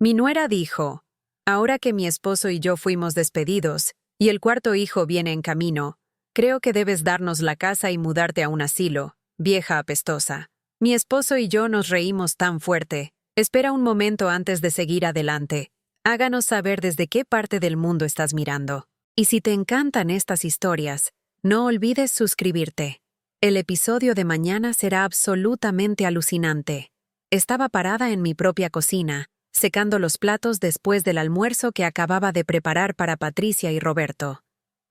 Mi nuera dijo, ahora que mi esposo y yo fuimos despedidos, y el cuarto hijo viene en camino, creo que debes darnos la casa y mudarte a un asilo, vieja apestosa. Mi esposo y yo nos reímos tan fuerte. Espera un momento antes de seguir adelante. Háganos saber desde qué parte del mundo estás mirando. Y si te encantan estas historias, no olvides suscribirte. El episodio de mañana será absolutamente alucinante. Estaba parada en mi propia cocina, secando los platos después del almuerzo que acababa de preparar para Patricia y Roberto.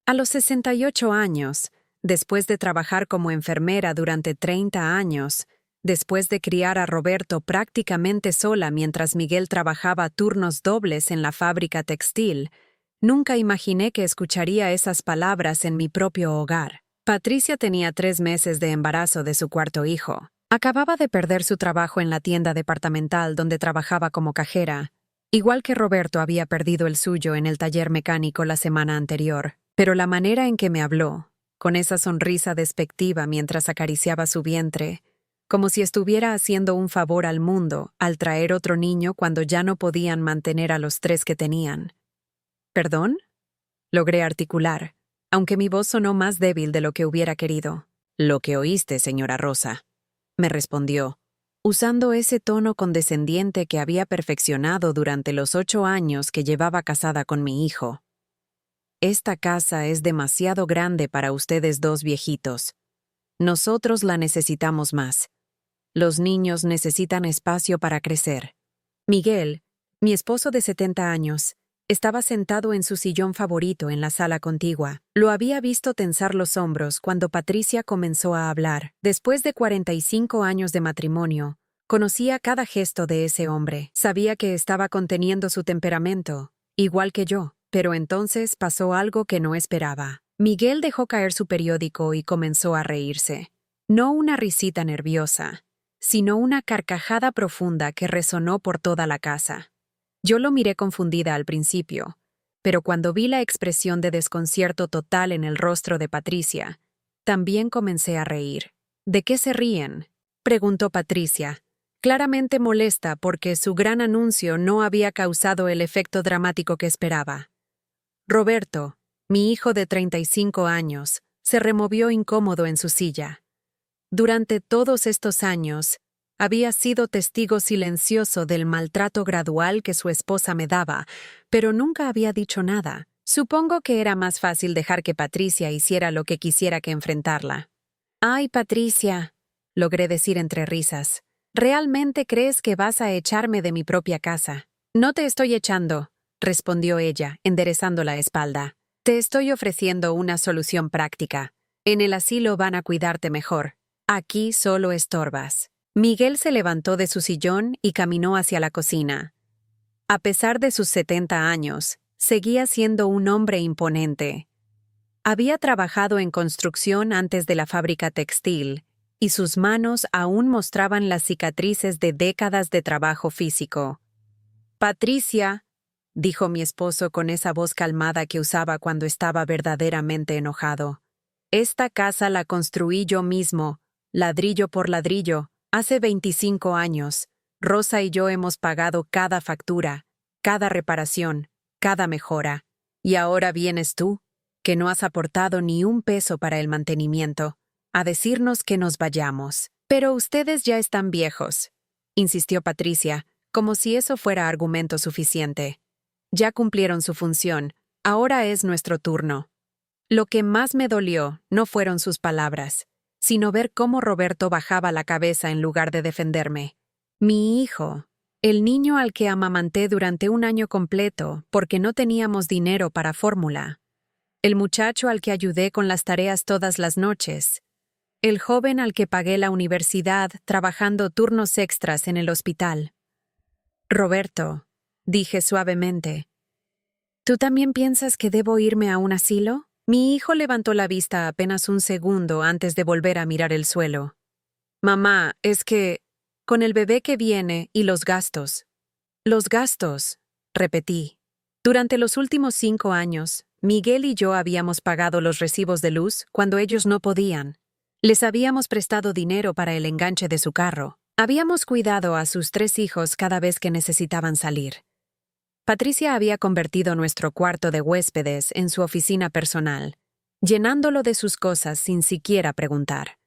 A los 68 años, después de trabajar como enfermera durante 30 años, después de criar a Roberto prácticamente sola mientras Miguel trabajaba turnos dobles en la fábrica textil, nunca imaginé que escucharía esas palabras en mi propio hogar. Patricia tenía 3 meses de embarazo de su cuarto hijo. Acababa de perder su trabajo en la tienda departamental donde trabajaba como cajera, igual que Roberto había perdido el suyo en el taller mecánico la semana anterior. Pero la manera en que me habló, con esa sonrisa despectiva mientras acariciaba su vientre, como si estuviera haciendo un favor al mundo al traer otro niño cuando ya no podían mantener a los 3 que tenían. ¿Perdón? Logré articular, aunque mi voz sonó más débil de lo que hubiera querido. Lo que oíste, señora Rosa, me respondió, usando ese tono condescendiente que había perfeccionado durante los 8 años que llevaba casada con mi hijo. Esta casa es demasiado grande para ustedes dos viejitos. Nosotros la necesitamos más. Los niños necesitan espacio para crecer. Miguel, mi esposo de 70 años, estaba sentado en su sillón favorito en la sala contigua. Lo había visto tensar los hombros cuando Patricia comenzó a hablar. Después de 45 años de matrimonio, conocía cada gesto de ese hombre. Sabía que estaba conteniendo su temperamento, igual que yo. Pero entonces pasó algo que no esperaba. Miguel dejó caer su periódico y comenzó a reírse. No una risita nerviosa, sino una carcajada profunda que resonó por toda la casa. Yo lo miré confundida al principio, pero cuando vi la expresión de desconcierto total en el rostro de Patricia, también comencé a reír. ¿De qué se ríen?, preguntó Patricia, claramente molesta porque su gran anuncio no había causado el efecto dramático que esperaba. Roberto, mi hijo de 35 años, se removió incómodo en su silla. Durante todos estos años, había sido testigo silencioso del maltrato gradual que su esposa me daba, pero nunca había dicho nada. Supongo que era más fácil dejar que Patricia hiciera lo que quisiera que enfrentarla. «Ay, Patricia», logré decir entre risas, «¿realmente crees que vas a echarme de mi propia casa?» «No te estoy echando», respondió ella, enderezando la espalda. «Te estoy ofreciendo una solución práctica. En el asilo van a cuidarte mejor. Aquí solo estorbas». Miguel se levantó de su sillón y caminó hacia la cocina. A pesar de sus 70 años, seguía siendo un hombre imponente. Había trabajado en construcción antes de la fábrica textil, y sus manos aún mostraban las cicatrices de décadas de trabajo físico. «Patricia», dijo mi esposo con esa voz calmada que usaba cuando estaba verdaderamente enojado. «Esta casa la construí yo mismo, ladrillo por ladrillo, hace 25 años. Rosa y yo hemos pagado cada factura, cada reparación, cada mejora. Y ahora vienes tú, que no has aportado ni un peso para el mantenimiento, a decirnos que nos vayamos. Pero ustedes ya están viejos», insistió Patricia, como si eso fuera argumento suficiente. «Ya cumplieron su función, ahora es nuestro turno». Lo que más me dolió no fueron sus palabras, sino ver cómo Roberto bajaba la cabeza en lugar de defenderme. Mi hijo, el niño al que amamanté durante un año completo porque no teníamos dinero para fórmula. El muchacho al que ayudé con las tareas todas las noches. El joven al que pagué la universidad trabajando turnos extras en el hospital. «Roberto», dije suavemente, «¿tú también piensas que debo irme a un asilo?» Mi hijo levantó la vista apenas un segundo antes de volver a mirar el suelo. «Mamá, es que, con el bebé que viene y los gastos». «Los gastos», repetí. Durante los últimos 5 años, Miguel y yo habíamos pagado los recibos de luz cuando ellos no podían. Les habíamos prestado dinero para el enganche de su carro. Habíamos cuidado a sus 3 hijos cada vez que necesitaban salir. Patricia había convertido nuestro cuarto de huéspedes en su oficina personal, llenándolo de sus cosas sin siquiera preguntar.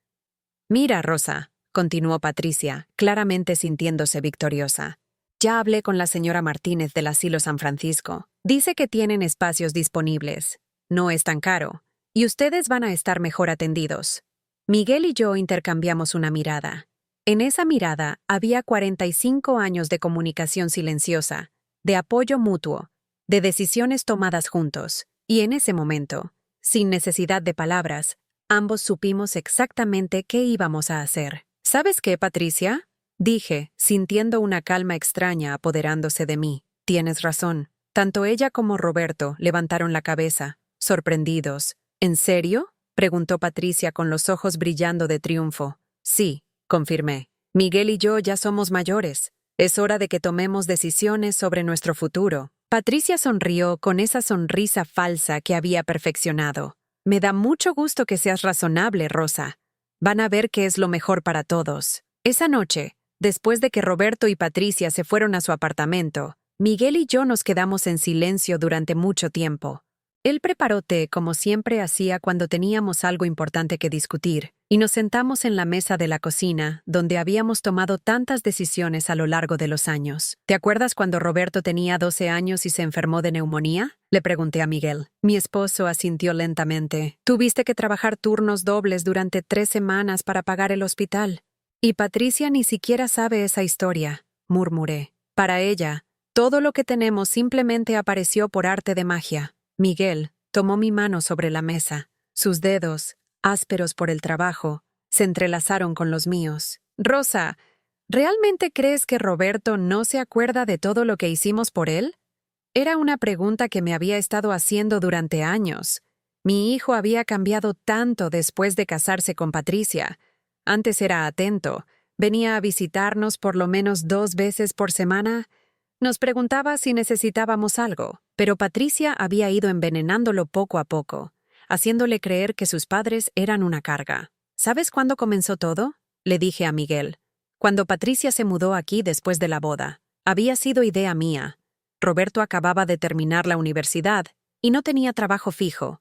«Mira, Rosa», continuó Patricia, claramente sintiéndose victoriosa. «Ya hablé con la señora Martínez del Asilo San Francisco. Dice que tienen espacios disponibles. No es tan caro. Y ustedes van a estar mejor atendidos». Miguel y yo intercambiamos una mirada. En esa mirada había 45 años de comunicación silenciosa, de apoyo mutuo, de decisiones tomadas juntos, y en ese momento, sin necesidad de palabras, ambos supimos exactamente qué íbamos a hacer. «¿Sabes qué, Patricia?», dije, sintiendo una calma extraña apoderándose de mí. «Tienes razón». Tanto ella como Roberto levantaron la cabeza, sorprendidos. «¿En serio?», preguntó Patricia con los ojos brillando de triunfo. «Sí», confirmé. «Miguel y yo ya somos mayores. Es hora de que tomemos decisiones sobre nuestro futuro». Patricia sonrió con esa sonrisa falsa que había perfeccionado. «Me da mucho gusto que seas razonable, Rosa. Van a ver qué es lo mejor para todos». Esa noche, después de que Roberto y Patricia se fueron a su apartamento, Miguel y yo nos quedamos en silencio durante mucho tiempo. Él preparó té como siempre hacía cuando teníamos algo importante que discutir, y nos sentamos en la mesa de la cocina, donde habíamos tomado tantas decisiones a lo largo de los años. «¿Te acuerdas cuando Roberto tenía 12 años y se enfermó de neumonía?», le pregunté a Miguel. Mi esposo asintió lentamente. «Tuviste que trabajar turnos dobles durante 3 semanas para pagar el hospital». «Y Patricia ni siquiera sabe esa historia», murmuré. «Para ella, todo lo que tenemos simplemente apareció por arte de magia». Miguel tomó mi mano sobre la mesa. Sus dedos, ásperos por el trabajo, se entrelazaron con los míos. «Rosa, ¿realmente crees que Roberto no se acuerda de todo lo que hicimos por él?». Era una pregunta que me había estado haciendo durante años. Mi hijo había cambiado tanto después de casarse con Patricia. Antes era atento, venía a visitarnos por lo menos 2 veces por semana. Nos preguntaba si necesitábamos algo, pero Patricia había ido envenenándolo poco a poco, haciéndole creer que sus padres eran una carga. «¿Sabes cuándo comenzó todo?», le dije a Miguel. «Cuando Patricia se mudó aquí después de la boda. Había sido idea mía. Roberto acababa de terminar la universidad y no tenía trabajo fijo.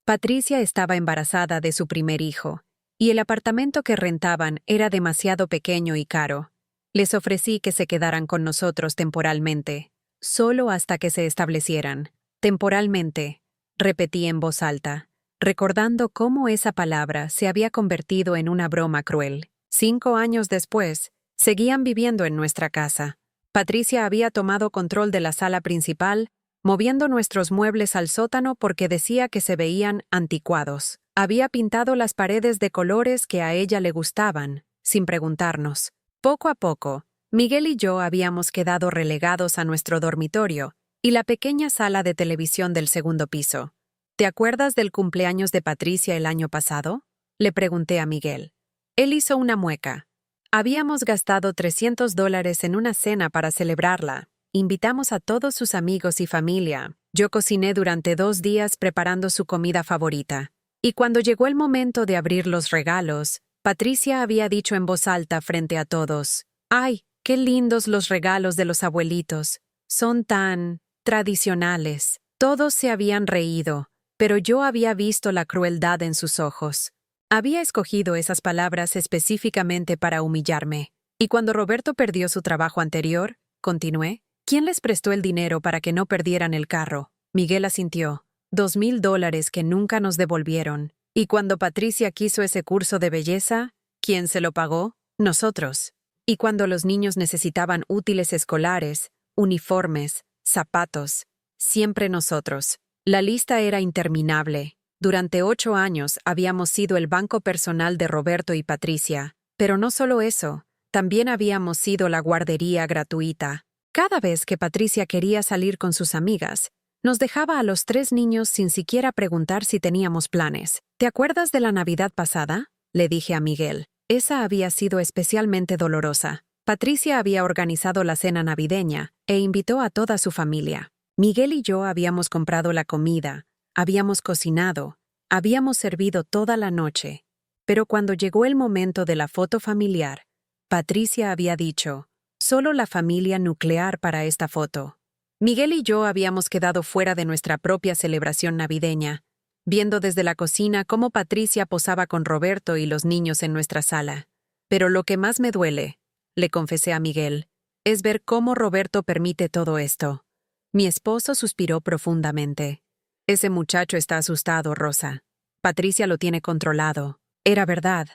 Patricia estaba embarazada de su primer hijo, y el apartamento que rentaban era demasiado pequeño y caro. Les ofrecí que se quedaran con nosotros temporalmente, solo hasta que se establecieran. Temporalmente», repetí en voz alta, recordando cómo esa palabra se había convertido en una broma cruel. 5 años después, seguían viviendo en nuestra casa. Patricia había tomado control de la sala principal, moviendo nuestros muebles al sótano porque decía que se veían anticuados. Había pintado las paredes de colores que a ella le gustaban, sin preguntarnos. Poco a poco, Miguel y yo habíamos quedado relegados a nuestro dormitorio y la pequeña sala de televisión del segundo piso. «¿Te acuerdas del cumpleaños de Patricia el año pasado?», le pregunté a Miguel. Él hizo una mueca. «Habíamos gastado $300 en una cena para celebrarla. Invitamos a todos sus amigos y familia. Yo cociné durante 2 días preparando su comida favorita. Y cuando llegó el momento de abrir los regalos, Patricia había dicho en voz alta frente a todos: «¡Ay, qué lindos los regalos de los abuelitos! Son tan tradicionales». Todos se habían reído, pero yo había visto la crueldad en sus ojos. Había escogido esas palabras específicamente para humillarme. «Y cuando Roberto perdió su trabajo anterior», continué, «¿quién les prestó el dinero para que no perdieran el carro?». Miguel asintió. $2,000 que nunca nos devolvieron. «Y cuando Patricia quiso ese curso de belleza, ¿quién se lo pagó? Nosotros. Y cuando los niños necesitaban útiles escolares, uniformes, zapatos, siempre nosotros». La lista era interminable. Durante 8 años habíamos sido el banco personal de Roberto y Patricia. Pero no solo eso, también habíamos sido la guardería gratuita. Cada vez que Patricia quería salir con sus amigas, nos dejaba a los 3 niños sin siquiera preguntar si teníamos planes. «¿Te acuerdas de la Navidad pasada?», le dije a Miguel. Esa había sido especialmente dolorosa. Patricia había organizado la cena navideña e invitó a toda su familia. Miguel y yo habíamos comprado la comida, habíamos cocinado, habíamos servido toda la noche. Pero cuando llegó el momento de la foto familiar, Patricia había dicho: «Solo la familia nuclear para esta foto». Miguel y yo habíamos quedado fuera de nuestra propia celebración navideña, viendo desde la cocina cómo Patricia posaba con Roberto y los niños en nuestra sala. Pero lo que más me duele, le confesé a Miguel, es ver cómo Roberto permite todo esto. Mi esposo suspiró profundamente. Ese muchacho está asustado, Rosa. Patricia lo tiene controlado. Era verdad.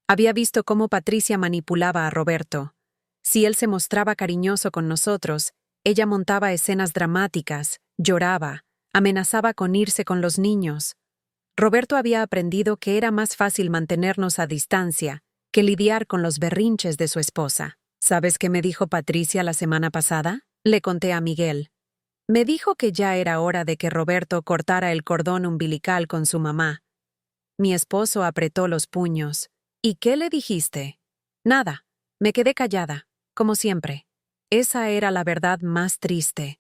Había visto cómo Patricia manipulaba a Roberto. Si él se mostraba cariñoso con nosotros, ella montaba escenas dramáticas, lloraba, amenazaba con irse con los niños. Roberto había aprendido que era más fácil mantenernos a distancia que lidiar con los berrinches de su esposa. ¿Sabes qué me dijo Patricia la semana pasada? Le conté a Miguel. Me dijo que ya era hora de que Roberto cortara el cordón umbilical con su mamá. Mi esposo apretó los puños. ¿Y qué le dijiste? Nada. Me quedé callada, como siempre. Esa era la verdad más triste.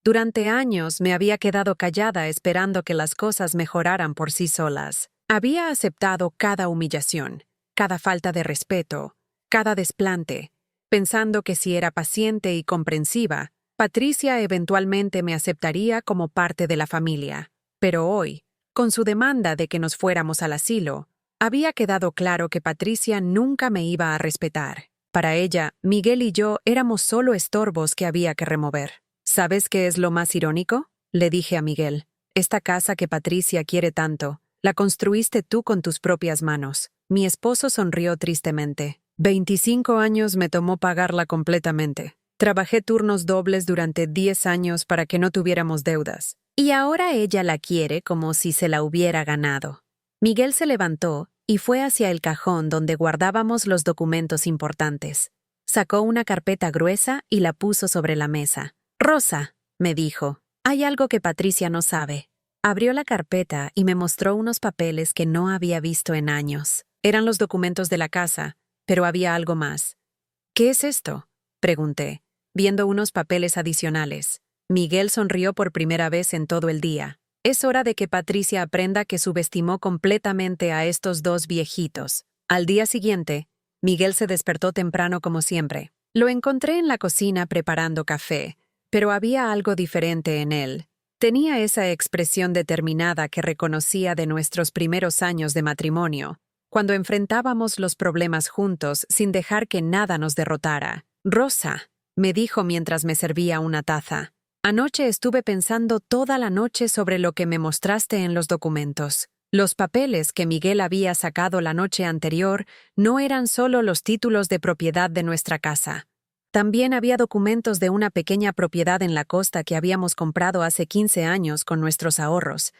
Durante años me había quedado callada esperando que las cosas mejoraran por sí solas. Había aceptado cada humillación, cada falta de respeto, cada desplante, pensando que si era paciente y comprensiva, Patricia eventualmente me aceptaría como parte de la familia. Pero hoy, con su demanda de que nos fuéramos al asilo, había quedado claro que Patricia nunca me iba a respetar. Para ella, Miguel y yo éramos solo estorbos que había que remover. ¿Sabes qué es lo más irónico? Le dije a Miguel. Esta casa que Patricia quiere tanto, la construiste tú con tus propias manos. Mi esposo sonrió tristemente. 25 años me tomó pagarla completamente. Trabajé turnos dobles durante 10 años para que no tuviéramos deudas. Y ahora ella la quiere como si se la hubiera ganado. Miguel se levantó y fue hacia el cajón donde guardábamos los documentos importantes. Sacó una carpeta gruesa y la puso sobre la mesa. «Rosa», me dijo, «hay algo que Patricia no sabe». Abrió la carpeta y me mostró unos papeles que no había visto en años. Eran los documentos de la casa, pero había algo más. «¿Qué es esto?», pregunté, viendo unos papeles adicionales. Miguel sonrió por primera vez en todo el día. Es hora de que Patricia aprenda que subestimó completamente a estos dos viejitos. Al día siguiente, Miguel se despertó temprano como siempre. Lo encontré en la cocina preparando café, pero había algo diferente en él. Tenía esa expresión determinada que reconocía de nuestros primeros años de matrimonio, cuando enfrentábamos los problemas juntos sin dejar que nada nos derrotara. «Rosa», me dijo mientras me servía una taza. «Anoche estuve pensando toda la noche sobre lo que me mostraste en los documentos. Los papeles que Miguel había sacado la noche anterior no eran solo los títulos de propiedad de nuestra casa. También había documentos de una pequeña propiedad en la costa que habíamos comprado hace 15 años con nuestros ahorros.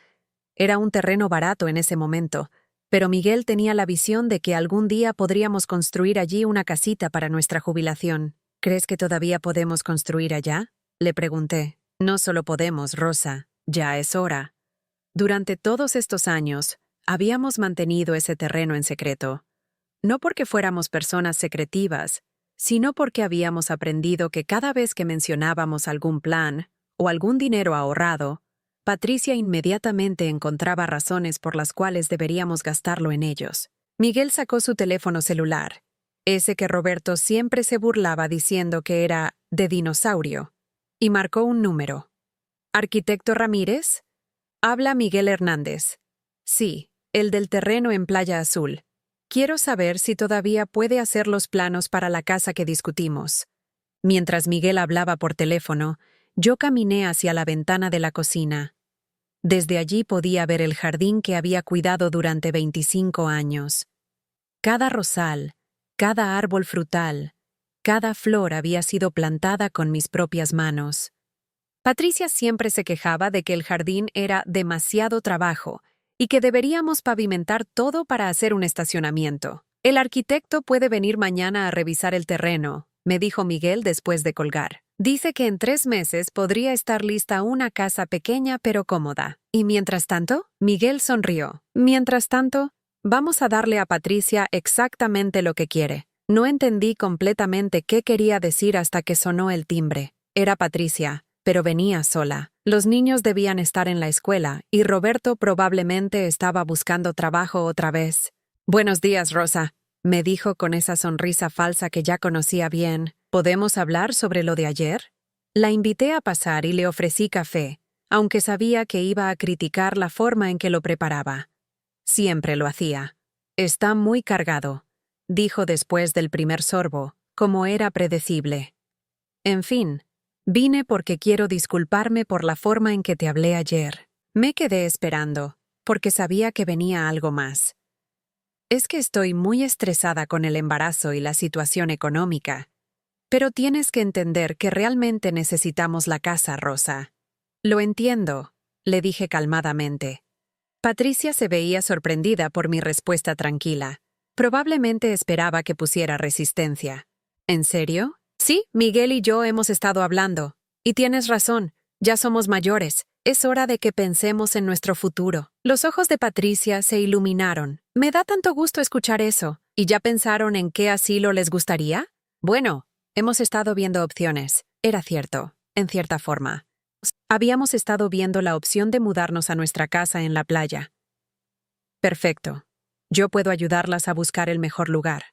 Era un terreno barato en ese momento, pero Miguel tenía la visión de que algún día podríamos construir allí una casita para nuestra jubilación. ¿Crees que todavía podemos construir allá?», le pregunté. «No solo podemos, Rosa, ya es hora». Durante todos estos años, habíamos mantenido ese terreno en secreto. No porque fuéramos personas secretivas, sino porque habíamos aprendido que cada vez que mencionábamos algún plan o algún dinero ahorrado, Patricia inmediatamente encontraba razones por las cuales deberíamos gastarlo en ellos. Miguel sacó su teléfono celular, ese que Roberto siempre se burlaba diciendo que era de dinosaurio, y marcó un número. «¿Arquitecto Ramírez?» «Habla Miguel Hernández». «Sí, el del terreno en Playa Azul. Quiero saber si todavía puede hacer los planos para la casa que discutimos». Mientras Miguel hablaba por teléfono, yo caminé hacia la ventana de la cocina. Desde allí podía ver el jardín que había cuidado durante 25 años. Cada rosal, cada árbol frutal, cada flor había sido plantada con mis propias manos. Patricia siempre se quejaba de que el jardín era demasiado trabajo y que deberíamos pavimentar todo para hacer un estacionamiento. «El arquitecto puede venir mañana a revisar el terreno», me dijo Miguel después de colgar. «Dice que en 3 meses podría estar lista una casa pequeña pero cómoda». «¿Y mientras tanto?», Miguel sonrió. «Mientras tanto, vamos a darle a Patricia exactamente lo que quiere». No entendí completamente qué quería decir hasta que sonó el timbre. Era Patricia, pero venía sola. Los niños debían estar en la escuela y Roberto probablemente estaba buscando trabajo otra vez. «Buenos días, Rosa», me dijo con esa sonrisa falsa que ya conocía bien. «¿Podemos hablar sobre lo de ayer?». La invité a pasar y le ofrecí café, aunque sabía que iba a criticar la forma en que lo preparaba. Siempre lo hacía. Está muy cargado, dijo después del primer sorbo, como era predecible. En fin, vine porque quiero disculparme por la forma en que te hablé ayer. Me quedé esperando, porque sabía que venía algo más. Es que estoy muy estresada con el embarazo y la situación económica. Pero tienes que entender que realmente necesitamos la casa, Rosa. Lo entiendo, le dije calmadamente. Patricia se veía sorprendida por mi respuesta tranquila. Probablemente esperaba que pusiera resistencia. ¿En serio? Sí, Miguel y yo hemos estado hablando. Y tienes razón, ya somos mayores. Es hora de que pensemos en nuestro futuro. Los ojos de Patricia se iluminaron. Me da tanto gusto escuchar eso. ¿Y ya pensaron en qué asilo les gustaría? Bueno, hemos estado viendo opciones. Era cierto, en cierta forma. Habíamos estado viendo la opción de mudarnos a nuestra casa en la playa. Perfecto. Yo puedo ayudarlas a buscar el mejor lugar.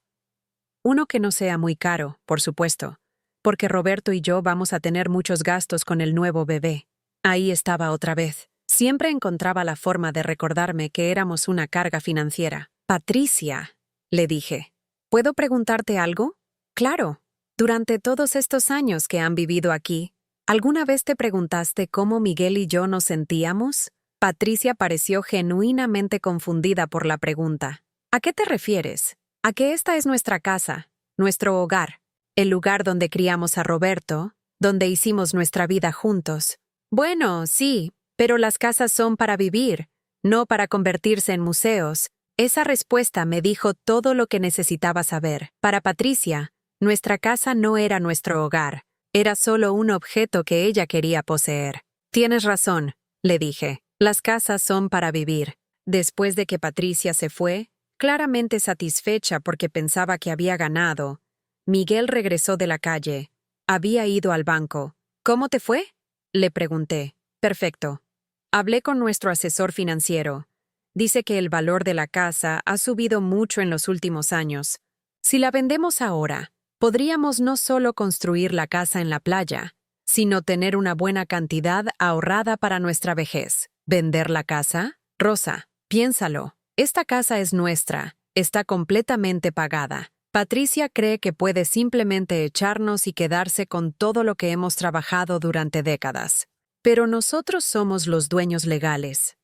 Uno que no sea muy caro, por supuesto, porque Roberto y yo vamos a tener muchos gastos con el nuevo bebé. Ahí estaba otra vez. Siempre encontraba la forma de recordarme que éramos una carga financiera. Patricia, le dije, ¿puedo preguntarte algo? Claro. Durante todos estos años que han vivido aquí, ¿alguna vez te preguntaste cómo Miguel y yo nos sentíamos? Patricia pareció genuinamente confundida por la pregunta. ¿A qué te refieres? A que esta es nuestra casa, nuestro hogar, el lugar donde criamos a Roberto, donde hicimos nuestra vida juntos. Bueno, sí, pero las casas son para vivir, no para convertirse en museos. Esa respuesta me dijo todo lo que necesitaba saber. Para Patricia, nuestra casa no era nuestro hogar, era solo un objeto que ella quería poseer. Tienes razón, le dije, las casas son para vivir. Después de que Patricia se fue, claramente satisfecha porque pensaba que había ganado, Miguel regresó de la calle. Había ido al banco. ¿Cómo te fue? Le pregunté. Perfecto. Hablé con nuestro asesor financiero. Dice que el valor de la casa ha subido mucho en los últimos años. Si la vendemos ahora, podríamos no solo construir la casa en la playa, sino tener una buena cantidad ahorrada para nuestra vejez. ¿Vender la casa? Rosa, piénsalo. Esta casa es nuestra, está completamente pagada. Patricia cree que puede simplemente echarnos y quedarse con todo lo que hemos trabajado durante décadas. Pero nosotros somos los dueños legales.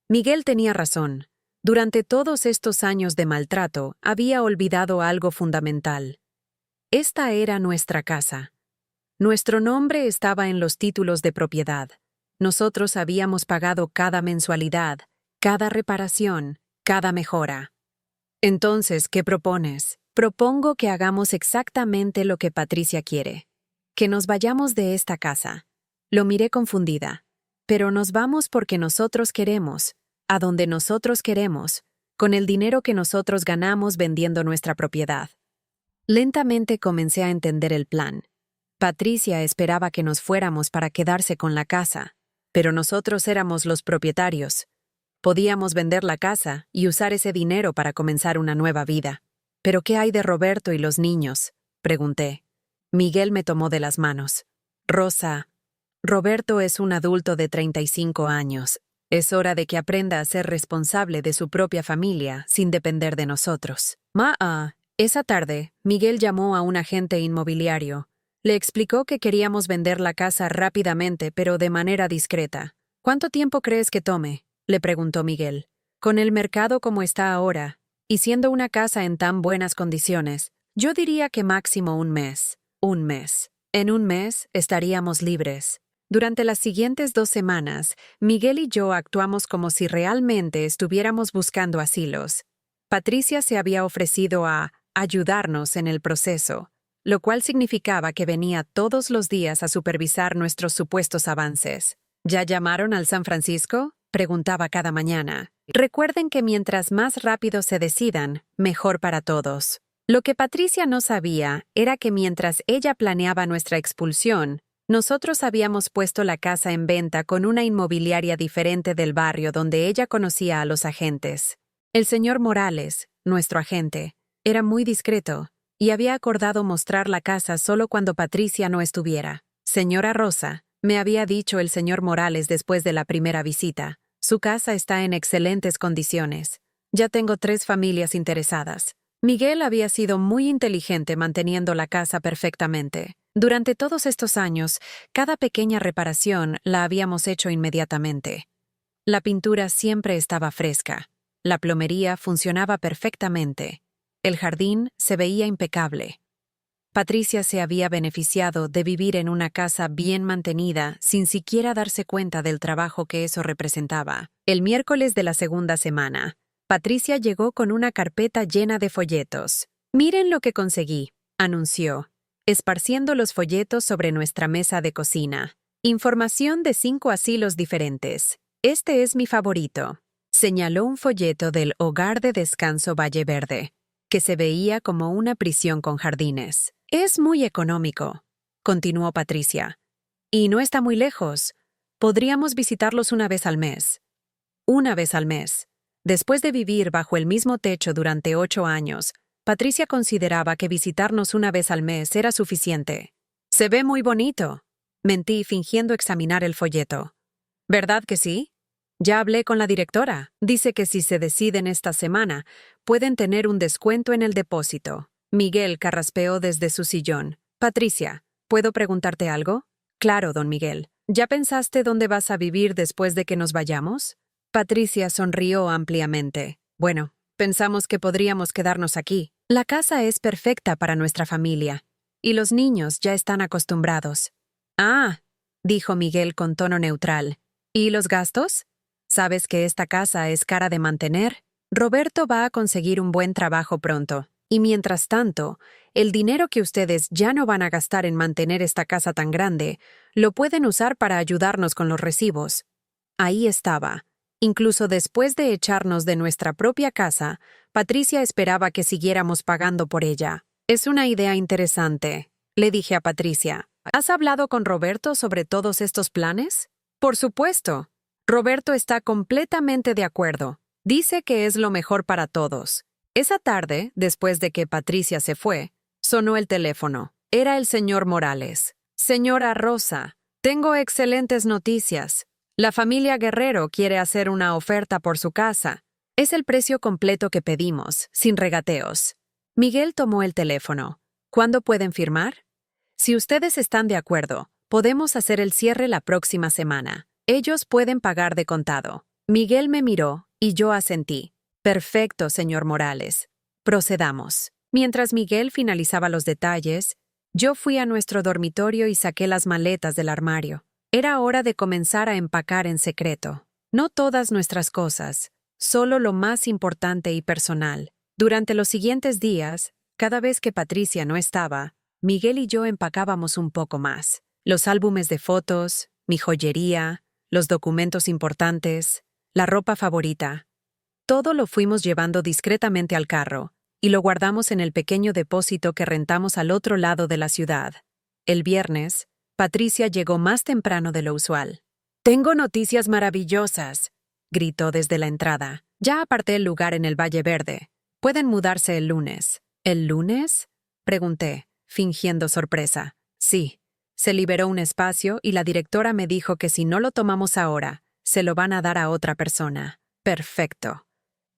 Miguel tenía razón. Durante todos estos años de maltrato, había olvidado algo fundamental. Esta era nuestra casa. Nuestro nombre estaba en los títulos de propiedad. Nosotros habíamos pagado cada mensualidad, cada reparación, cada mejora. Entonces, ¿qué propones? Propongo que hagamos exactamente lo que Patricia quiere. Que nos vayamos de esta casa. Lo miré confundida. Pero nos vamos porque nosotros queremos, a donde nosotros queremos, con el dinero que nosotros ganamos vendiendo nuestra propiedad. Lentamente comencé a entender el plan. Patricia esperaba que nos fuéramos para quedarse con la casa, pero nosotros éramos los propietarios. Podíamos vender la casa y usar ese dinero para comenzar una nueva vida. ¿Pero qué hay de Roberto y los niños?, pregunté. Miguel me tomó de las manos. Rosa, Roberto es un adulto de 35 años. Es hora de que aprenda a ser responsable de su propia familia sin depender de nosotros. Esa tarde, Miguel llamó a un agente inmobiliario. Le explicó que queríamos vender la casa rápidamente, pero de manera discreta. ¿Cuánto tiempo crees que tome?, le preguntó Miguel. Con el mercado como está ahora, y siendo una casa en tan buenas condiciones, yo diría que máximo un mes. Un mes. En un mes estaríamos libres. Durante las siguientes 2 semanas, Miguel y yo actuamos como si realmente estuviéramos buscando asilos. Patricia se había ofrecido a ayudarnos en el proceso, lo cual significaba que venía todos los días a supervisar nuestros supuestos avances. ¿Ya llamaron al San Francisco?, preguntaba cada mañana. Recuerden que mientras más rápido se decidan, mejor para todos. Lo que Patricia no sabía era que mientras ella planeaba nuestra expulsión, nosotros habíamos puesto la casa en venta con una inmobiliaria diferente del barrio donde ella conocía a los agentes. El señor Morales, nuestro agente, era muy discreto y había acordado mostrar la casa solo cuando Patricia no estuviera. Señora Rosa, me había dicho el señor Morales después de la primera visita. Su casa está en excelentes condiciones. Ya tengo 3 familias interesadas. Miguel había sido muy inteligente manteniendo la casa perfectamente. Durante todos estos años, cada pequeña reparación la habíamos hecho inmediatamente. La pintura siempre estaba fresca. La plomería funcionaba perfectamente. El jardín se veía impecable. Patricia se había beneficiado de vivir en una casa bien mantenida sin siquiera darse cuenta del trabajo que eso representaba. El miércoles de la segunda semana, Patricia llegó con una carpeta llena de folletos. «Miren lo que conseguí», anunció, esparciendo los folletos sobre nuestra mesa de cocina. «Información de 5 asilos diferentes. Este es mi favorito». Señaló un folleto del Hogar de Descanso Valle Verde, que se veía como una prisión con jardines. «Es muy económico», continuó Patricia. «Y no está muy lejos. Podríamos visitarlos una vez al mes». Una vez al mes. Después de vivir bajo el mismo techo durante 8 años, Patricia consideraba que visitarnos una vez al mes era suficiente. «Se ve muy bonito», mentí fingiendo examinar el folleto. «¿Verdad que sí? Ya hablé con la directora. Dice que si se deciden esta semana, pueden tener un descuento en el depósito». Miguel carraspeó desde su sillón. «Patricia, ¿puedo preguntarte algo?» «Claro, don Miguel. ¿Ya pensaste dónde vas a vivir después de que nos vayamos?» Patricia sonrió ampliamente. «Bueno, pensamos que podríamos quedarnos aquí. La casa es perfecta para nuestra familia. Y los niños ya están acostumbrados». «Ah», dijo Miguel con tono neutral. «¿Y los gastos? ¿Sabes que esta casa es cara de mantener? Roberto va a conseguir un buen trabajo pronto. Y mientras tanto, el dinero que ustedes ya no van a gastar en mantener esta casa tan grande, lo pueden usar para ayudarnos con los recibos». Ahí estaba. Incluso después de echarnos de nuestra propia casa, Patricia esperaba que siguiéramos pagando por ella. «Es una idea interesante», le dije a Patricia. «¿Has hablado con Roberto sobre todos estos planes?» «Por supuesto. Roberto está completamente de acuerdo. Dice que es lo mejor para todos». Esa tarde, después de que Patricia se fue, sonó el teléfono. Era el señor Morales. «Señora Rosa, tengo excelentes noticias. La familia Guerrero quiere hacer una oferta por su casa. Es el precio completo que pedimos, sin regateos». Miguel tomó el teléfono. «¿Cuándo pueden firmar?» «Si ustedes están de acuerdo, podemos hacer el cierre la próxima semana. Ellos pueden pagar de contado». Miguel me miró y yo asentí. «Perfecto, señor Morales. Procedamos». Mientras Miguel finalizaba los detalles, yo fui a nuestro dormitorio y saqué las maletas del armario. Era hora de comenzar a empacar en secreto. No todas nuestras cosas, solo lo más importante y personal. Durante los siguientes días, cada vez que Patricia no estaba, Miguel y yo empacábamos un poco más. Los álbumes de fotos, mi joyería, los documentos importantes, la ropa favorita. Todo lo fuimos llevando discretamente al carro y lo guardamos en el pequeño depósito que rentamos al otro lado de la ciudad. El viernes, Patricia llegó más temprano de lo usual. «Tengo noticias maravillosas», gritó desde la entrada. «Ya aparté el lugar en el Valle Verde. Pueden mudarse el lunes». «¿El lunes?», pregunté, fingiendo sorpresa. «Sí». Se liberó un espacio y la directora me dijo que si no lo tomamos ahora, se lo van a dar a otra persona. «Perfecto».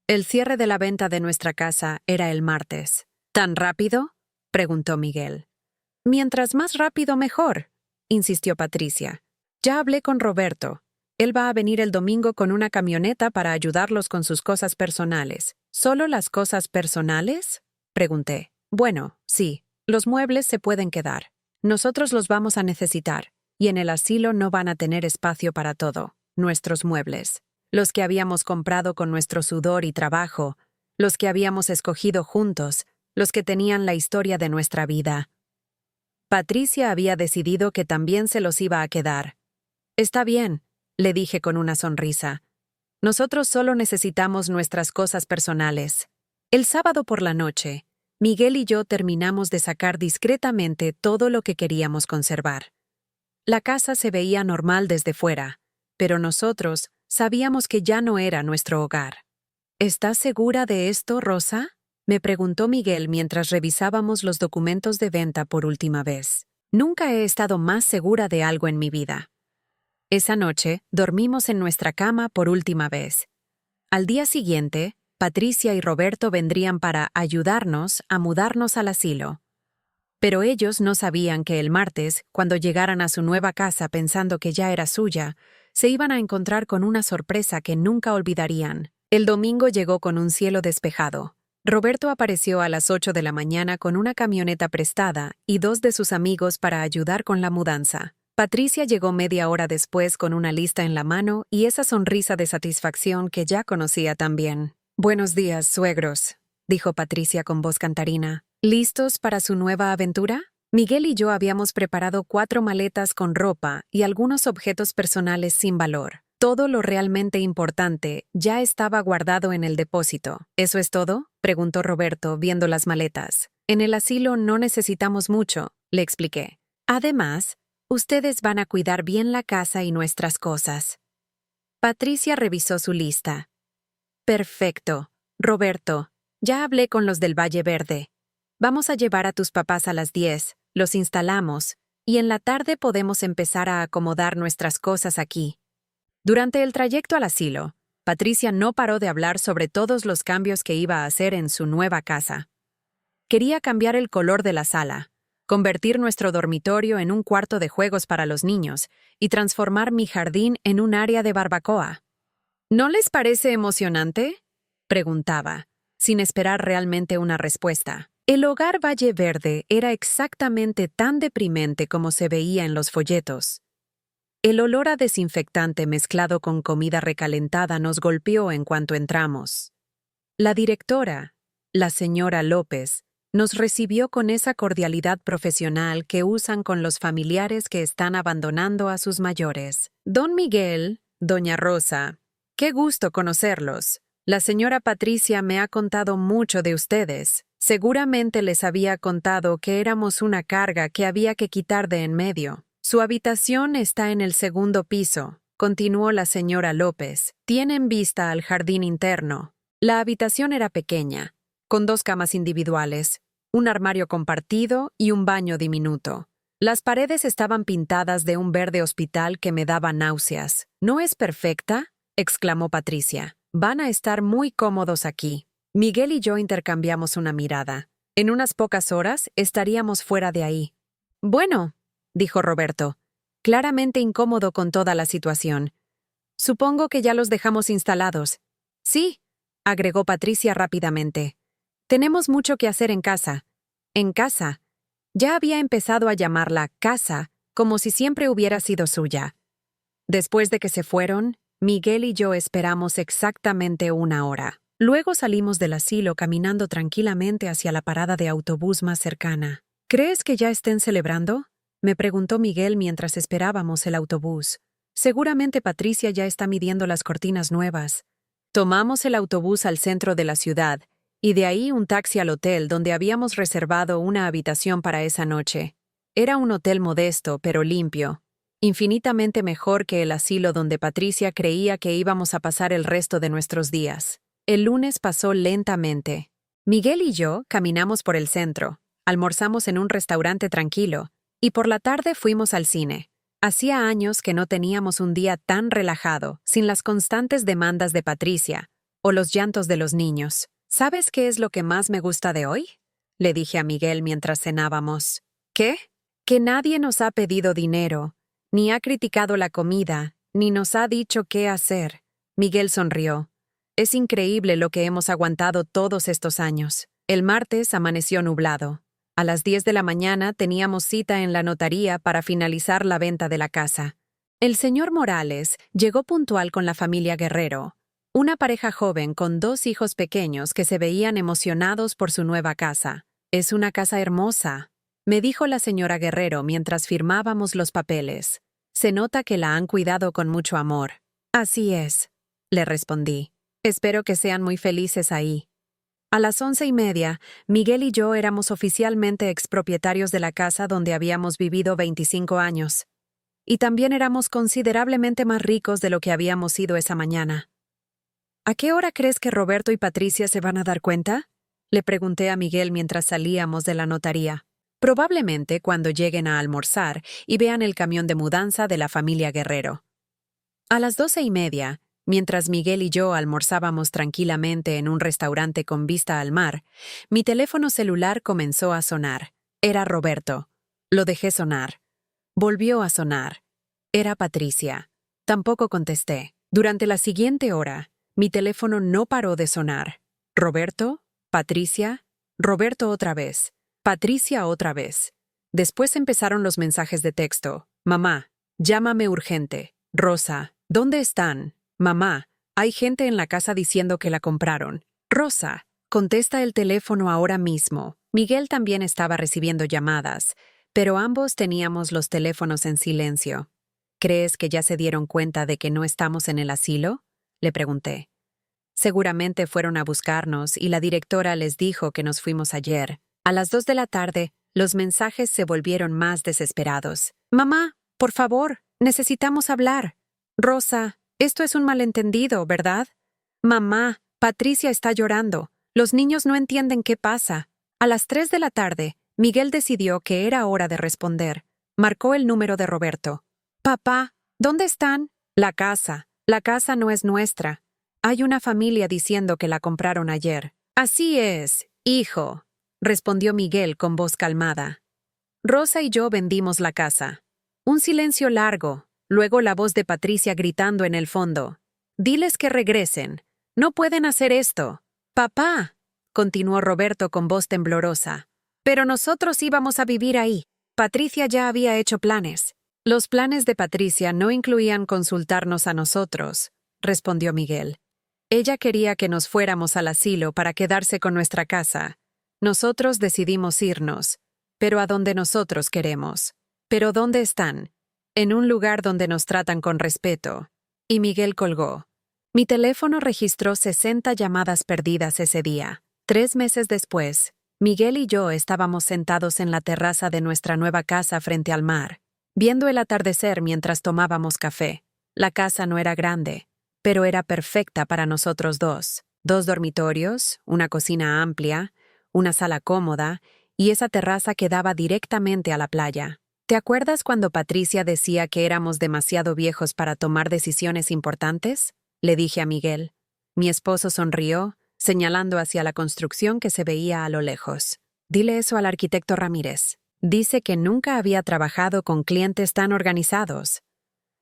El cierre de la venta de nuestra casa era el martes. «¿Tan rápido?», preguntó Miguel. «Mientras más rápido, mejor», insistió Patricia. «Ya hablé con Roberto. Él va a venir el domingo con una camioneta para ayudarlos con sus cosas personales». «¿Solo las cosas personales?», pregunté. «Bueno, sí, los muebles se pueden quedar. Nosotros los vamos a necesitar, y en el asilo no van a tener espacio para todo. Nuestros muebles. Los que habíamos comprado con nuestro sudor y trabajo, los que habíamos escogido juntos, los que tenían la historia de nuestra vida». Patricia había decidido que también se los iba a quedar. «Está bien», le dije con una sonrisa. «Nosotros solo necesitamos nuestras cosas personales». El sábado por la noche, Miguel y yo terminamos de sacar discretamente todo lo que queríamos conservar. La casa se veía normal desde fuera, pero nosotros sabíamos que ya no era nuestro hogar. «¿Estás segura de esto, Rosa?», me preguntó Miguel mientras revisábamos los documentos de venta por última vez. Nunca he estado más segura de algo en mi vida. Esa noche, dormimos en nuestra cama por última vez. Al día siguiente, Patricia y Roberto vendrían para ayudarnos a mudarnos al asilo. Pero ellos no sabían que el martes, cuando llegaran a su nueva casa pensando que ya era suya, se iban a encontrar con una sorpresa que nunca olvidarían. El domingo llegó con un cielo despejado. Roberto apareció a las 8 de la mañana con una camioneta prestada y 2 de sus amigos para ayudar con la mudanza. Patricia llegó media hora después con una lista en la mano y esa sonrisa de satisfacción que ya conocía tan bien. «Buenos días, suegros», dijo Patricia con voz cantarina. ¿Listos para su nueva aventura? Miguel y yo habíamos preparado 4 maletas con ropa y algunos objetos personales sin valor. Todo lo realmente importante ya estaba guardado en el depósito. ¿Eso es todo?, preguntó Roberto, viendo las maletas. En el asilo no necesitamos mucho, le expliqué. Además, ustedes van a cuidar bien la casa y nuestras cosas. Patricia revisó su lista. Perfecto. Roberto, ya hablé con los del Valle Verde. Vamos a llevar a tus papás a las 10, los instalamos, y en la tarde podemos empezar a acomodar nuestras cosas aquí. Durante el trayecto al asilo, Patricia no paró de hablar sobre todos los cambios que iba a hacer en su nueva casa. Quería cambiar el color de la sala, convertir nuestro dormitorio en un cuarto de juegos para los niños y transformar mi jardín en un área de barbacoa. ¿No les parece emocionante?, preguntaba, sin esperar realmente una respuesta. El hogar Valle Verde era exactamente tan deprimente como se veía en los folletos. El olor a desinfectante mezclado con comida recalentada nos golpeó en cuanto entramos. La directora, la señora López, nos recibió con esa cordialidad profesional que usan con los familiares que están abandonando a sus mayores. Don Miguel, doña Rosa, qué gusto conocerlos. La señora Patricia me ha contado mucho de ustedes. Seguramente les había contado que éramos una carga que había que quitar de en medio. Su habitación está en el 2º piso, continuó la señora López. Tienen vista al jardín interno. La habitación era pequeña, con 2 camas individuales, un armario compartido y un baño diminuto. Las paredes estaban pintadas de un verde hospital que me daba náuseas. ¿No es perfecta?, exclamó Patricia. Van a estar muy cómodos aquí. Miguel y yo intercambiamos una mirada. En unas pocas horas estaríamos fuera de ahí. Bueno, dijo Roberto, claramente incómodo con toda la situación. Supongo que ya los dejamos instalados. Sí, agregó Patricia rápidamente. Tenemos mucho que hacer en casa. En casa. Ya había empezado a llamarla casa, como si siempre hubiera sido suya. Después de que se fueron, Miguel y yo esperamos exactamente 1 hora. Luego salimos del asilo caminando tranquilamente hacia la parada de autobús más cercana. ¿Crees que ya estén celebrando?, me preguntó Miguel mientras esperábamos el autobús. Seguramente Patricia ya está midiendo las cortinas nuevas. Tomamos el autobús al centro de la ciudad y de ahí un taxi al hotel donde habíamos reservado una habitación para esa noche. Era un hotel modesto pero limpio, infinitamente mejor que el asilo donde Patricia creía que íbamos a pasar el resto de nuestros días. El lunes pasó lentamente. Miguel y yo caminamos por el centro, almorzamos en un restaurante tranquilo, y por la tarde fuimos al cine. Hacía años que no teníamos un día tan relajado, sin las constantes demandas de Patricia, o los llantos de los niños. ¿Sabes qué es lo que más me gusta de hoy?, le dije a Miguel mientras cenábamos. ¿Qué? Que nadie nos ha pedido dinero, ni ha criticado la comida, ni nos ha dicho qué hacer. Miguel sonrió. Es increíble lo que hemos aguantado todos estos años. El martes amaneció nublado. A las 10 de la mañana teníamos cita en la notaría para finalizar la venta de la casa. El señor Morales llegó puntual con la familia Guerrero, una pareja joven con 2 hijos pequeños que se veían emocionados por su nueva casa. Es una casa hermosa, me dijo la señora Guerrero mientras firmábamos los papeles. Se nota que la han cuidado con mucho amor. Así es, le respondí. Espero que sean muy felices ahí. A las 11:30, Miguel y yo éramos oficialmente expropietarios de la casa donde habíamos vivido 25 años. Y también éramos considerablemente más ricos de lo que habíamos sido esa mañana. ¿A qué hora crees que Roberto y Patricia se van a dar cuenta?, le pregunté a Miguel mientras salíamos de la notaría. Probablemente cuando lleguen a almorzar y vean el camión de mudanza de la familia Guerrero. A las 12:30, mientras Miguel y yo almorzábamos tranquilamente en un restaurante con vista al mar, mi teléfono celular comenzó a sonar. Era Roberto. Lo dejé sonar. Volvió a sonar. Era Patricia. Tampoco contesté. Durante la siguiente hora, mi teléfono no paró de sonar. Roberto, Patricia, Roberto otra vez, Patricia otra vez. Después empezaron los mensajes de texto. Mamá, llámame urgente. Rosa, ¿dónde están? Mamá, hay gente en la casa diciendo que la compraron. Rosa, contesta el teléfono ahora mismo. Miguel también estaba recibiendo llamadas, pero ambos teníamos los teléfonos en silencio. ¿Crees que ya se dieron cuenta de que no estamos en el asilo?, le pregunté. Seguramente fueron a buscarnos y la directora les dijo que nos fuimos ayer. A las 2 de la tarde, los mensajes se volvieron más desesperados. Mamá, por favor, necesitamos hablar. Rosa, esto es un malentendido, ¿verdad? Mamá, Patricia está llorando. Los niños no entienden qué pasa. A las 3 de la tarde, Miguel decidió que era hora de responder. Marcó el número de Roberto. Papá, ¿dónde están? La casa. La casa no es nuestra. Hay una familia diciendo que la compraron ayer. Así es, hijo, respondió Miguel con voz calmada. Rosa y yo vendimos la casa. Un silencio largo, luego la voz de Patricia gritando en el fondo. Diles que regresen. No pueden hacer esto. Papá, continuó Roberto con voz temblorosa. Pero nosotros íbamos a vivir ahí. Patricia ya había hecho planes. Los planes de Patricia no incluían consultarnos a nosotros, respondió Miguel. Ella quería que nos fuéramos al asilo para quedarse con nuestra casa. Nosotros decidimos irnos, pero a donde nosotros queremos. ¿Pero dónde están? En un lugar donde nos tratan con respeto. Y Miguel colgó. Mi teléfono registró 60 llamadas perdidas ese día. 3 meses después, Miguel y yo estábamos sentados en la terraza de nuestra nueva casa frente al mar, viendo el atardecer mientras tomábamos café. La casa no era grande, pero era perfecta para nosotros dos. 2 dormitorios, una cocina amplia, una sala cómoda, y esa terraza que daba directamente a la playa. ¿Te acuerdas cuando Patricia decía que éramos demasiado viejos para tomar decisiones importantes?, le dije a Miguel. Mi esposo sonrió, señalando hacia la construcción que se veía a lo lejos. Dile eso al arquitecto Ramírez. Dice que nunca había trabajado con clientes tan organizados.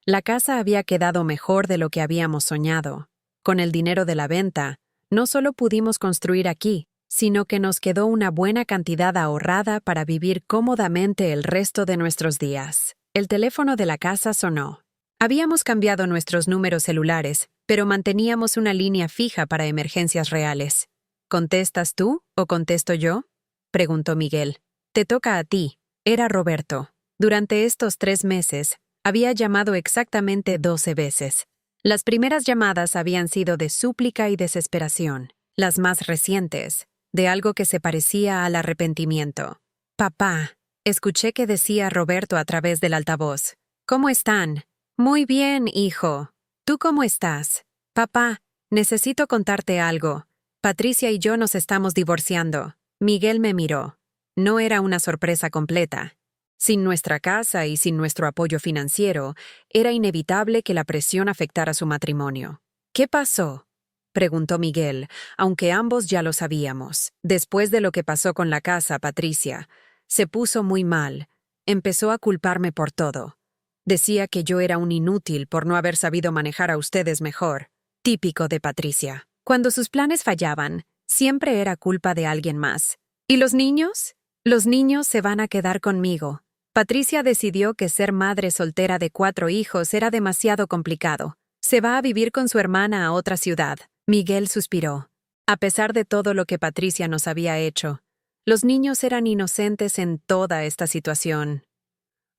La casa había quedado mejor de lo que habíamos soñado. Con el dinero de la venta, no solo pudimos construir aquí, sino que nos quedó una buena cantidad ahorrada para vivir cómodamente el resto de nuestros días. El teléfono de la casa sonó. Habíamos cambiado nuestros números celulares, pero manteníamos una línea fija para emergencias reales. ¿Contestas tú o contesto yo?, preguntó Miguel. Te toca a ti. Era Roberto. Durante estos 3 meses, había llamado exactamente 12 veces. Las primeras llamadas habían sido de súplica y desesperación. Las más recientes, de algo que se parecía al arrepentimiento. Papá, escuché que decía Roberto a través del altavoz. ¿Cómo están? Muy bien, hijo. ¿Tú cómo estás? Papá, necesito contarte algo. Patricia y yo nos estamos divorciando. Miguel me miró. No era una sorpresa completa. Sin nuestra casa y sin nuestro apoyo financiero, era inevitable que la presión afectara su matrimonio. ¿Qué pasó?, preguntó Miguel, aunque ambos ya lo sabíamos. Después de lo que pasó con la casa, Patricia se puso muy mal. Empezó a culparme por todo. Decía que yo era un inútil por no haber sabido manejar a ustedes mejor. Típico de Patricia. Cuando sus planes fallaban, siempre era culpa de alguien más. ¿Y los niños? Los niños se van a quedar conmigo. Patricia decidió que ser madre soltera de 4 hijos era demasiado complicado. Se va a vivir con su hermana a otra ciudad. Miguel suspiró. A pesar de todo lo que Patricia nos había hecho, los niños eran inocentes en toda esta situación.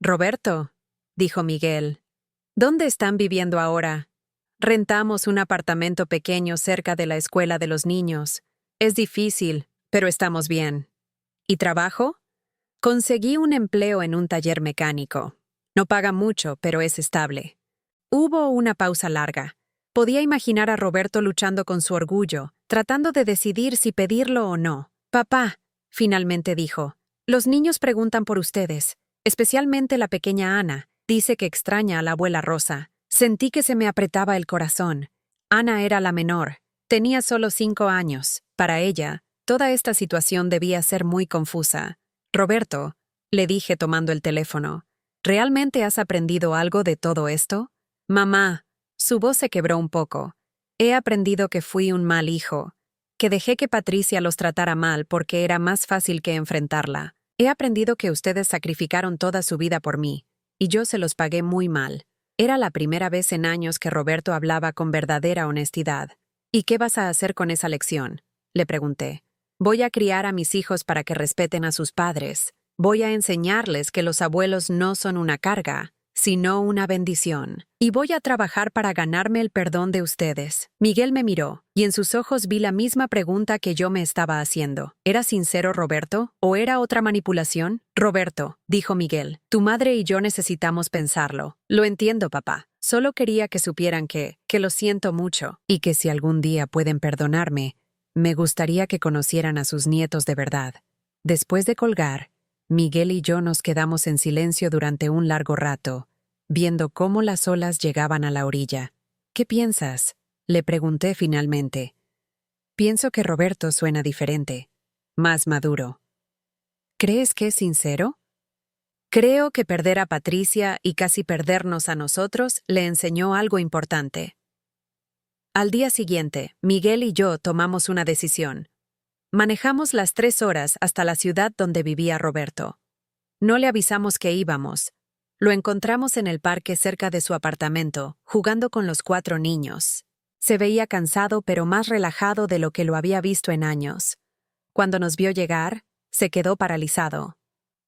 Roberto, dijo Miguel, ¿dónde están viviendo ahora? Rentamos un apartamento pequeño cerca de la escuela de los niños. Es difícil, pero estamos bien. ¿Y trabajo? Conseguí un empleo en un taller mecánico. No paga mucho, pero es estable. Hubo una pausa larga. Podía imaginar a Roberto luchando con su orgullo, tratando de decidir si pedirlo o no. Papá, finalmente dijo, Los niños preguntan por ustedes, especialmente la pequeña Ana. Dice que extraña a la abuela Rosa. Sentí que se me apretaba el corazón. Ana era la menor. Tenía solo 5 años. Para ella, toda esta situación debía ser muy confusa. Roberto, le dije tomando el teléfono, ¿realmente has aprendido algo de todo esto? Mamá, su voz se quebró un poco. He aprendido que fui un mal hijo, que dejé que Patricia los tratara mal porque era más fácil que enfrentarla. He aprendido que ustedes sacrificaron toda su vida por mí, y yo se los pagué muy mal. Era la primera vez en años que Roberto hablaba con verdadera honestidad. ¿Y qué vas a hacer con esa lección?, le pregunté. Voy a criar a mis hijos para que respeten a sus padres. Voy a enseñarles que los abuelos no son una carga, sino una bendición. Y voy a trabajar para ganarme el perdón de ustedes. Miguel me miró, y en sus ojos vi la misma pregunta que yo me estaba haciendo. ¿Era sincero Roberto, o era otra manipulación? Roberto, dijo Miguel, tu madre y yo necesitamos pensarlo. Lo entiendo, papá. Solo quería que supieran que lo siento mucho, y que si algún día pueden perdonarme, me gustaría que conocieran a sus nietos de verdad. Después de colgar, Miguel y yo nos quedamos en silencio durante un largo rato, viendo cómo las olas llegaban a la orilla. ¿Qué piensas?, le pregunté finalmente. Pienso que Roberto suena diferente, más maduro. ¿Crees que es sincero? Creo que perder a Patricia y casi perdernos a nosotros le enseñó algo importante. Al día siguiente, Miguel y yo tomamos una decisión. Manejamos las 3 horas hasta la ciudad donde vivía Roberto. No le avisamos que íbamos. Lo encontramos en el parque cerca de su apartamento, jugando con los 4 niños. Se veía cansado pero más relajado de lo que lo había visto en años. Cuando nos vio llegar, se quedó paralizado.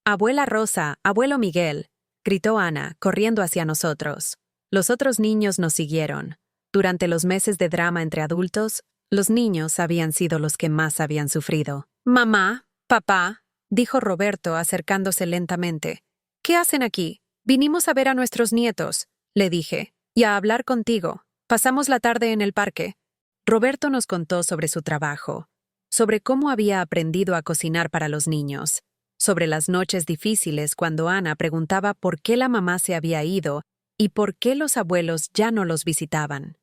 «Abuela Rosa, abuelo Miguel», gritó Ana, corriendo hacia nosotros. Los otros niños nos siguieron. Durante los meses de drama entre adultos, los niños habían sido los que más habían sufrido. «Mamá, papá», dijo Roberto acercándose lentamente. «¿Qué hacen aquí? Vinimos a ver a nuestros nietos», le dije, «y a hablar contigo. Pasamos la tarde en el parque». Roberto nos contó sobre su trabajo, sobre cómo había aprendido a cocinar para los niños, sobre las noches difíciles cuando Ana preguntaba por qué la mamá se había ido y por qué los abuelos ya no los visitaban.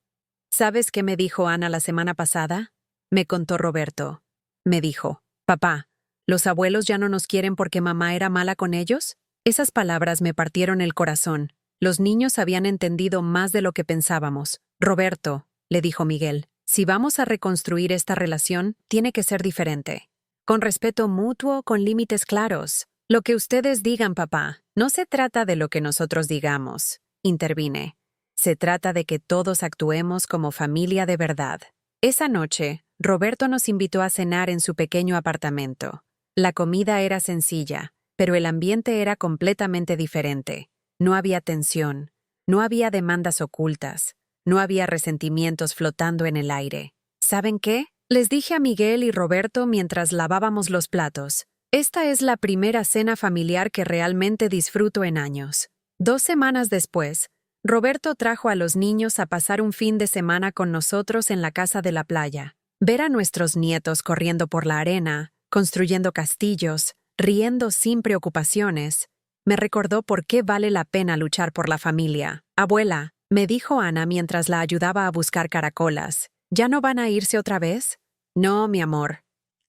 ¿Sabes qué me dijo Ana la semana pasada?, me contó Roberto. Me dijo, «Papá, ¿los abuelos ya no nos quieren porque mamá era mala con ellos?». Esas palabras me partieron el corazón. Los niños habían entendido más de lo que pensábamos. «Roberto», le dijo Miguel, «si vamos a reconstruir esta relación, tiene que ser diferente. Con respeto mutuo, con límites claros. Lo que ustedes digan, papá, no se trata de lo que nosotros digamos», intervine. Se trata de que todos actuemos como familia de verdad. Esa noche, Roberto nos invitó a cenar en su pequeño apartamento. La comida era sencilla, pero el ambiente era completamente diferente. No había tensión, no había demandas ocultas, no había resentimientos flotando en el aire. ¿Saben qué?, les dije a Miguel y Roberto mientras lavábamos los platos. Esta es la primera cena familiar que realmente disfruto en años. 2 semanas después, Roberto trajo a los niños a pasar un fin de semana con nosotros en la casa de la playa. Ver a nuestros nietos corriendo por la arena, construyendo castillos, riendo sin preocupaciones, me recordó por qué vale la pena luchar por la familia. «Abuela», me dijo Ana mientras la ayudaba a buscar caracolas, ¿ya no van a irse otra vez? «No, mi amor»,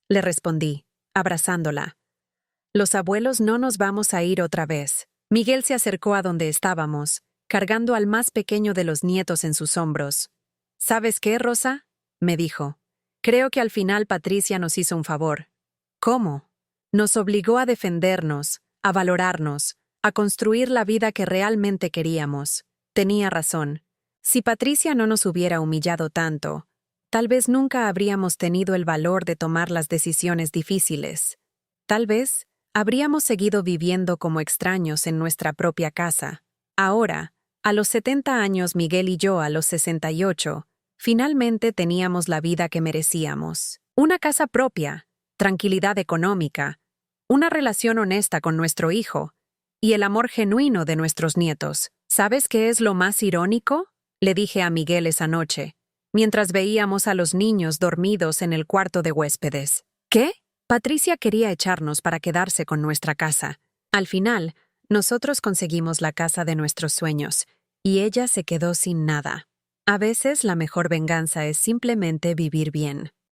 le respondí, abrazándola. «Los abuelos no nos vamos a ir otra vez». Miguel se acercó a donde estábamos, cargando al más pequeño de los nietos en sus hombros. «¿Sabes qué, Rosa?», me dijo. «Creo que al final Patricia nos hizo un favor». «¿Cómo?». «Nos obligó a defendernos, a valorarnos, a construir la vida que realmente queríamos». Tenía razón. Si Patricia no nos hubiera humillado tanto, tal vez nunca habríamos tenido el valor de tomar las decisiones difíciles. Tal vez habríamos seguido viviendo como extraños en nuestra propia casa. Ahora, a los 70 años Miguel y yo a los 68, finalmente teníamos la vida que merecíamos. Una casa propia, tranquilidad económica, una relación honesta con nuestro hijo y el amor genuino de nuestros nietos. ¿Sabes qué es lo más irónico?, le dije a Miguel esa noche, mientras veíamos a los niños dormidos en el cuarto de huéspedes. «¿Qué? Patricia quería echarnos para quedarse con nuestra casa. Al final, nosotros conseguimos la casa de nuestros sueños, y ella se quedó sin nada. A veces la mejor venganza es simplemente vivir bien.